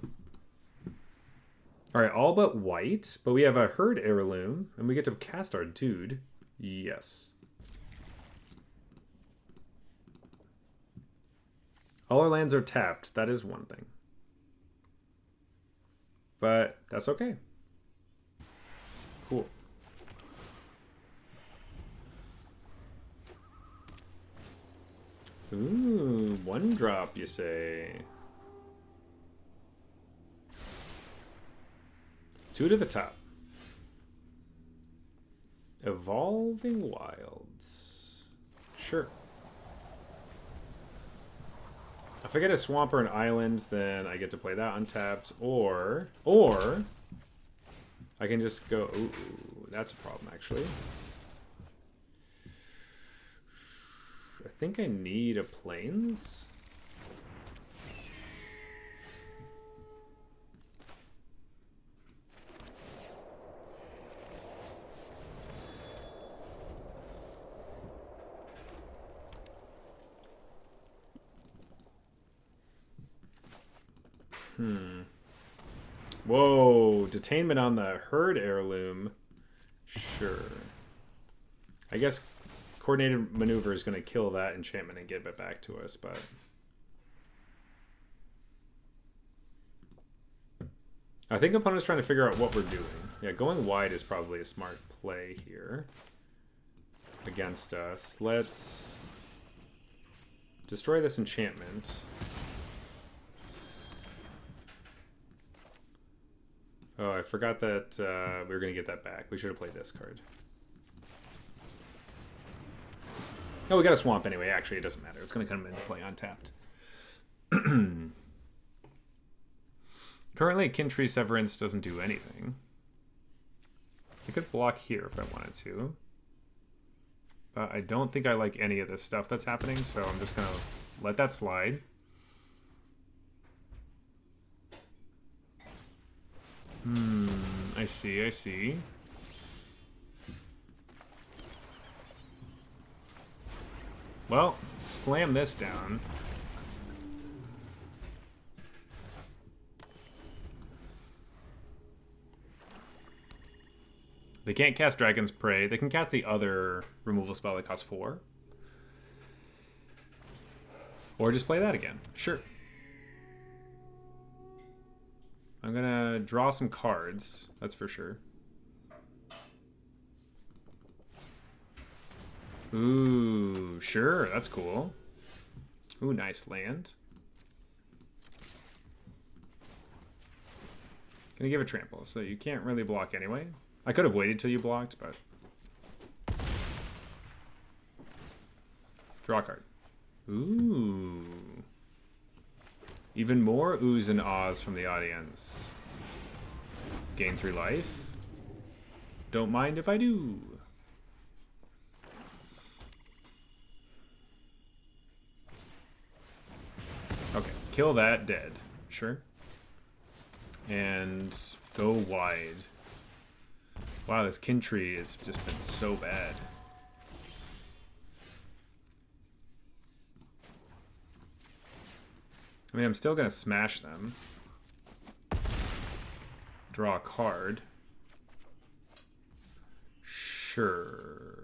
All right, all but white, but we have a herd heirloom, and we get to cast our dude. Yes. All our lands are tapped. That is one thing. But that's okay. Cool. Ooh, 1-drop, you say. 2 to the top. Evolving Wilds. Sure. If I get a swamp or an island, then I get to play that untapped. Or I can just go... Ooh, that's a problem, actually. I think I need a plains. Whoa, detainment on the herd heirloom. Sure. I guess coordinated maneuver is going to kill that enchantment and give it back to us, but... I think opponent's trying to figure out what we're doing. Yeah, going wide is probably a smart play here against us. Let's destroy this enchantment. Oh, I forgot that we were going to get that back. We should have played this card. Oh, we got a swamp anyway. Actually, it doesn't matter. It's going to come into play untapped. Currently, Kintree Severance doesn't do anything. I could block here if I wanted to. But I don't think I like any of this stuff that's happening, so I'm just going to let that slide. I see. Well, slam this down. They can't cast Dragon's Prey. They can cast the other removal spell that costs 4. Or just play that again. Sure. I'm gonna draw some cards, that's for sure. Ooh, sure, that's cool. Ooh, nice land. Gonna give a trample, so you can't really block anyway. I could have waited till you blocked, but... Draw a card. Ooh. Even more oohs and ahs from the audience. Gain 3 life. Don't mind if I do. kill that dead. Sure. And go wide. Wow, this kin tree has just been so bad. I mean, I'm still going to smash them. Draw a card. Sure.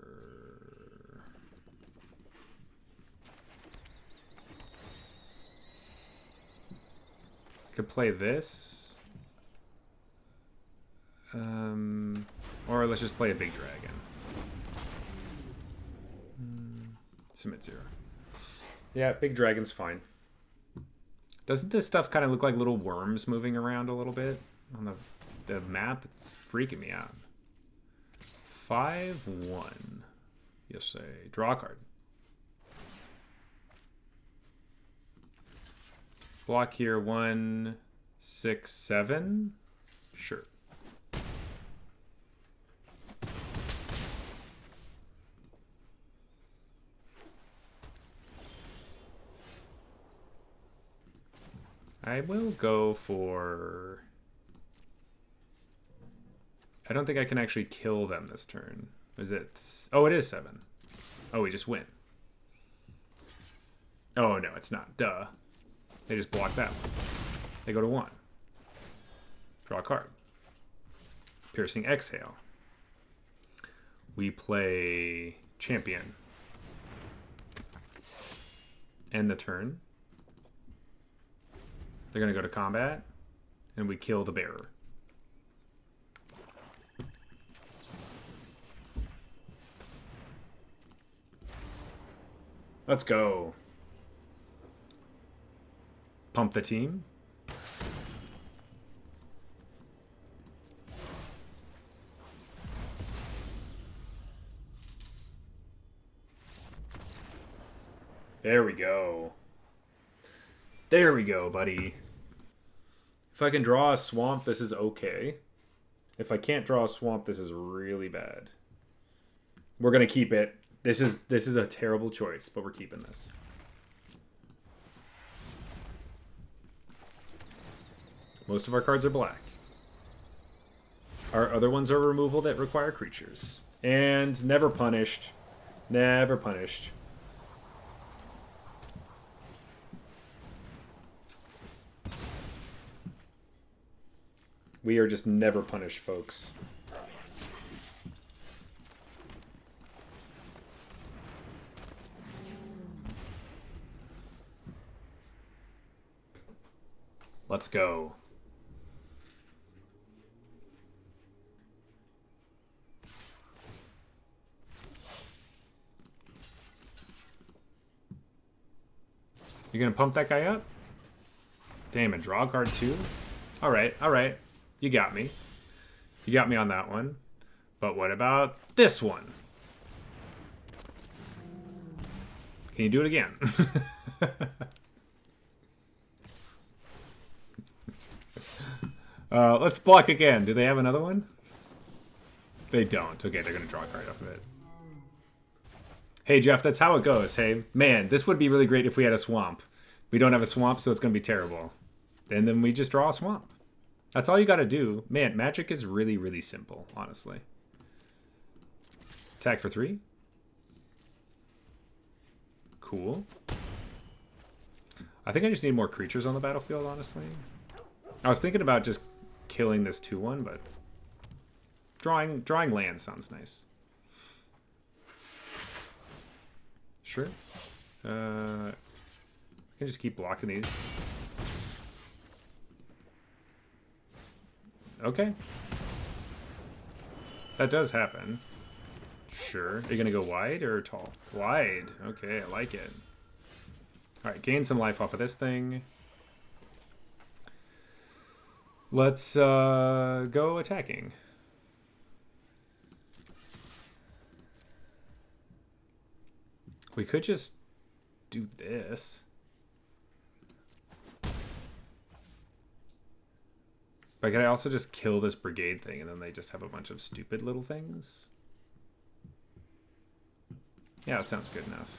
Could play this. Or let's just play a big dragon. Submit 0. Yeah, big dragon's fine. Doesn't this stuff kind of look like little worms moving around a little bit on the map? It's freaking me out. 5-1. Yes, say. Draw a card. Block here. 1, 6, 7. Sure. I will go for... I don't think I can actually kill them this turn. Is it... Oh, it is 7. Oh, we just win. Oh, no, it's not. Duh. They just block that one. They go to 1. Draw a card. Piercing Exhale. We play Champion. End the turn. They're going to go to combat, and we kill the bearer. Let's go. Pump the team. There we go. There we go, buddy. If I can draw a swamp, this is okay. If I can't draw a swamp, this is really bad. We're gonna keep it. This is a terrible choice, but we're keeping this. Most of our cards are black. Our other ones are removal that require creatures. And never punished. Never punished. We are just never punished, folks. Let's go. You gonna pump that guy up? Damn it, draw a card too? Alright, alright. You got me. You got me on that one. But what about this one? Can you do it again? Let's block again. Do they have another one? They don't. Okay, they're going to draw a card off of it. Hey, Jeff, that's how it goes. Hey, man, this would be really great if we had a swamp. We don't have a swamp, so it's going to be terrible. And then we just draw a swamp. That's all you got to do. Man, Magic is really, really simple, honestly. Attack for 3. Cool. I think I just need more creatures on the battlefield, honestly. I was thinking about just killing this 2-1, but drawing land sounds nice. Sure. I can just keep blocking these. Okay. That does happen. Sure. Are you going to go wide or tall? Wide. Okay, I like it. Alright, gain some life off of this thing. Let's go attacking. We could just do this. But can I also just kill this brigade thing and then they just have a bunch of stupid little things? Yeah, that sounds good enough.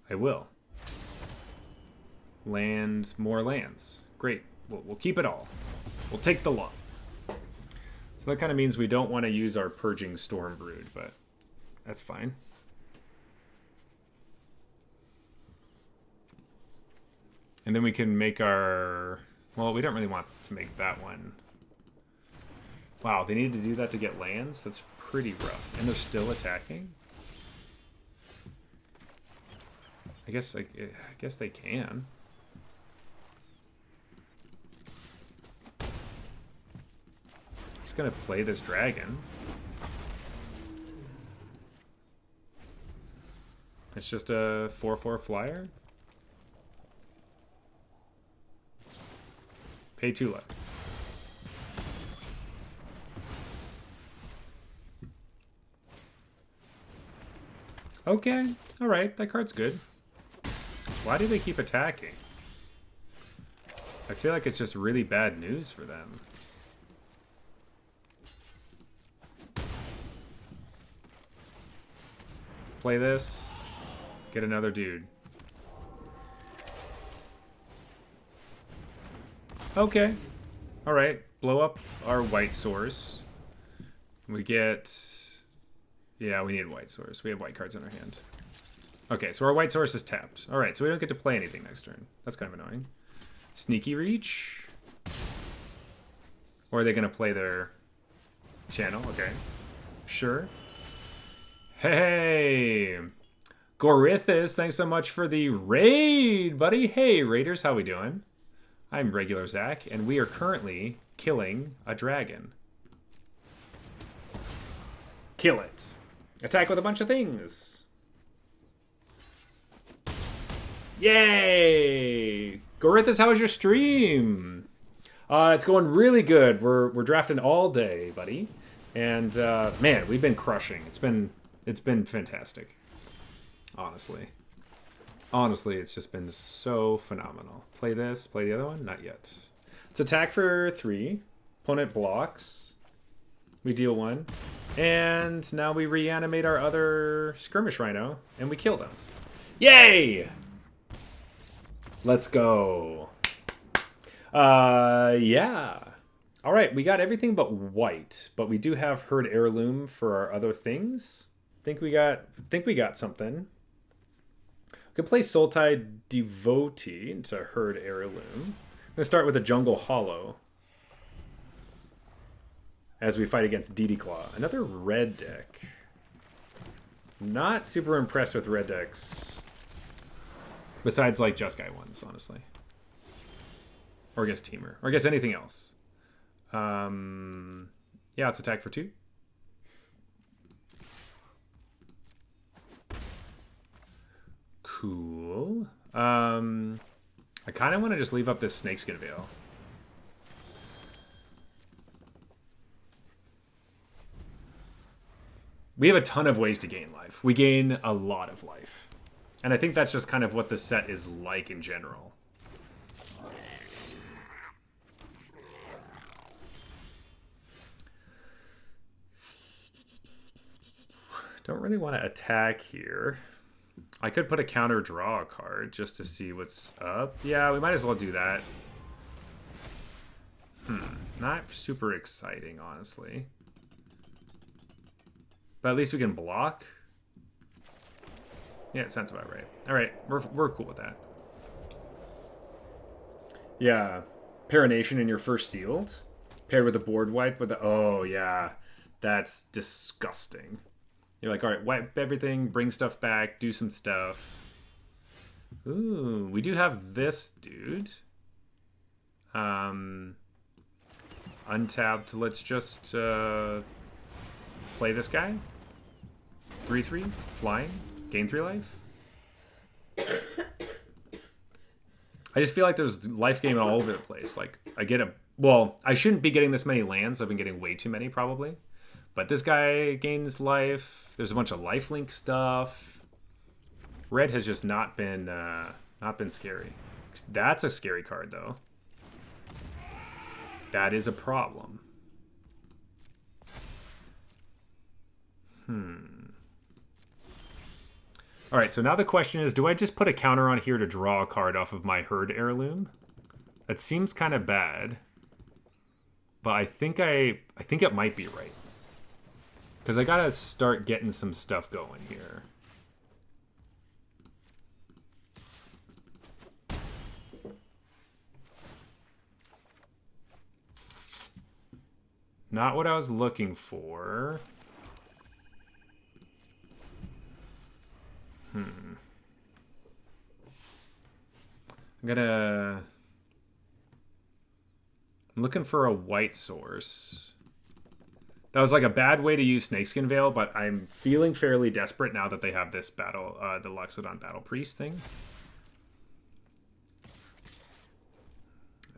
I will. Land more lands. Great. We'll keep it all. We'll take the lot. So that kind of means we don't want to use our Purging Storm Brood, but that's fine. And then we can make our... Well, we don't really want to make that one. Wow, they need to do that to get lands? That's pretty rough. And they're still attacking? I guess they can. He's gonna play this dragon. It's just a 4/4 flyer. Pay 2 life. Okay, alright, that card's good. Why do they keep attacking? I feel like it's just really bad news for them. Play this. Get another dude. Okay. Alright. Blow up our white source. We get... Yeah, we need white source. We have white cards in our hand. Okay, so our white source is tapped. Alright, so we don't get to play anything next turn. That's kind of annoying. Sneaky Reach? Or are they going to play their channel? Okay. Sure. Hey! Gorithis, thanks so much for the raid, buddy. Hey, Raiders, how we doing? I'm Regular Zach, and we are currently killing a dragon. Kill it. Attack with a bunch of things. Yay! Gorithis, how was your stream? It's going really good. We're drafting all day, buddy. And man, we've been crushing. It's been fantastic. Honestly. Honestly, it's just been so phenomenal. Play this, play the other one? Not yet. It's attack for 3. Opponent blocks. We deal 1. And now we reanimate our other skirmish rhino, and we kill them. Yay! Let's go. Yeah. All right, we got everything but white, but we do have Herd Heirloom for our other things. Think we got something. We could play Sultai Devotee into Herd Heirloom. I'm gonna start with a Jungle Hollow as we fight against DD Claw. Another red deck. Not super impressed with red decks. Besides, like, Just Guy ones, honestly. Or I guess Teamer. Or I guess anything else. Yeah, it's attack for 2. Cool. I kind of want to just leave up this Snakeskin Veil. We have a ton of ways to gain life. We gain a lot of life. And I think that's just kind of what the set is like in general. Don't really want to attack here. I could put a counter draw card just to see what's up. Yeah, we might as well do that. Not super exciting, honestly. But at least we can block. Yeah, it sounds about right. All right, we're cool with that. Yeah, Parination in your first sealed, paired with a board wipe with the... Oh, yeah, that's disgusting. You're like, all right, wipe everything, bring stuff back, do some stuff. Ooh, we do have this dude. Untapped. Let's just play this guy. 3/3, flying, gain 3 life. I just feel like there's life gain all over the place. Like, I get a... Well, I shouldn't be getting this many lands. I've been getting way too many, probably. But this guy gains life. There's a bunch of lifelink stuff. Red has just not been scary. That's a scary card, though. That is a problem. All right, so now the question is, do I just put a counter on here to draw a card off of my Herd Heirloom? That seems kind of bad, but I think it might be right. Because I gotta start getting some stuff going here. Not what I was looking for. I'm looking for a white source. That was like a bad way to use Snakeskin Veil, but I'm feeling fairly desperate now that they have this battle, the Loxodon Battle Priest thing.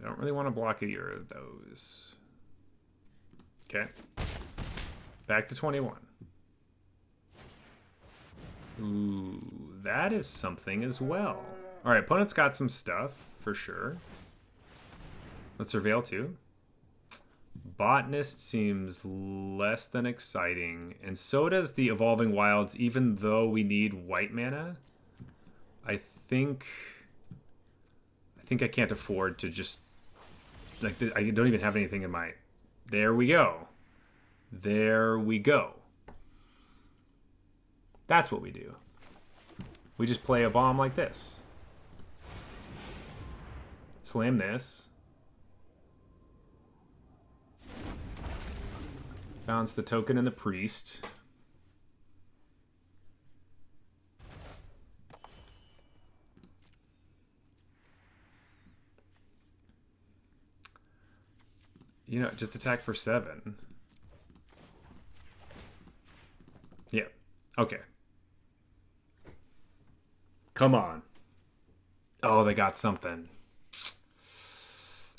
I don't really want to block either of those. Okay. Back to 21. Ooh, that is something as well. All right, opponent's got some stuff for sure. Let's surveil too. Botanist seems less than exciting, and so does the Evolving Wilds, even though we need white mana. I think I can't afford to just... like, I don't even have anything in my... There we go. There we go. That's what we do. We just play a bomb like this. Slam this. Bounce the token and the priest. You know, just attack for 7. Yeah. Okay. Come on. Oh, they got something.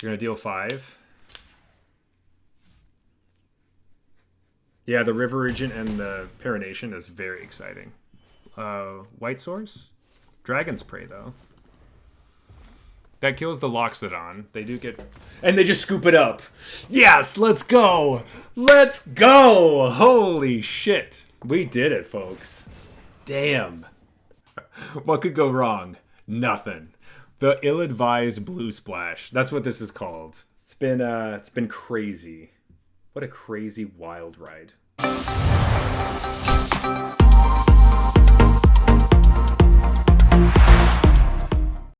You're going to deal 5. Yeah, the River Regent and the Parination is very exciting. White Source? Dragon's Prey, though. That kills the Loxodon. They do get... and they just scoop it up. Yes, let's go! Let's go! Holy shit. We did it, folks. Damn. What could go wrong? Nothing. The ill-advised blue splash. That's what this is called. It's been crazy. What a crazy, wild ride.